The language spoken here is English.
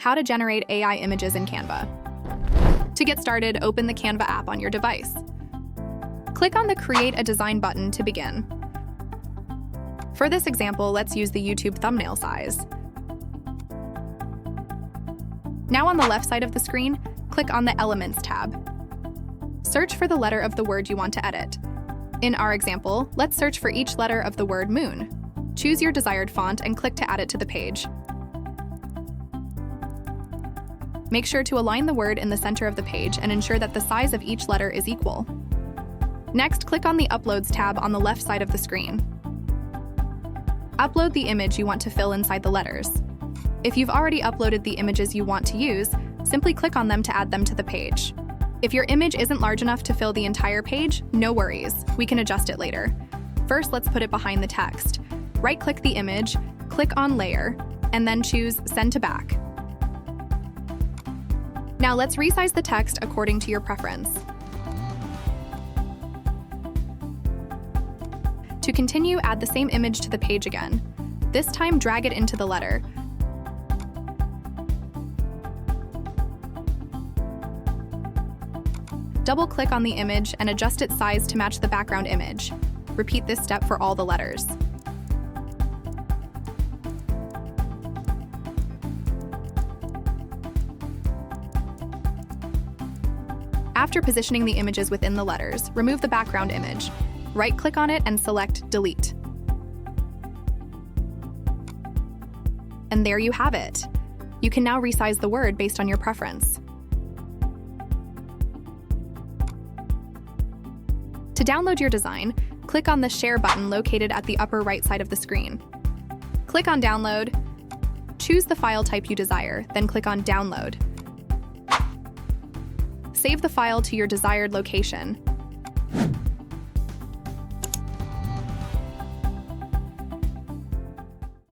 How to generate AI images in Canva. To get started, open the Canva app on your device. Click on the Create a Design button to begin. For this example, let's use the YouTube thumbnail size. Now on the left side of the screen, click on the Elements tab. Search for the letter of the word you want to edit. In our example, let's search for each letter of the word moon. Choose your desired font and click to add it to the page. Make sure to align the word in the center of the page and ensure that the size of each letter is equal. Next, click on the Uploads tab on the left side of the screen. Upload the image you want to fill inside the letters. If you've already uploaded the images you want to use, simply click on them to add them to the page. If your image isn't large enough to fill the entire page, no worries, we can adjust it later. First, let's put it behind the text. Right-click the image, click on Layer, and then choose Send to Back. Now let's resize the text according to your preference. To continue, add the same image to the page again. This time, drag it into the letter. Double-click on the image and adjust its size to match the background image. Repeat this step for all the letters. After positioning the images within the letters, remove the background image. Right-click on it and select Delete. And there you have it. You can now resize the word based on your preference. To download your design, click on the Share button located at the upper right side of the screen. Click on Download, choose the file type you desire, then click on Download. Save the file to your desired location.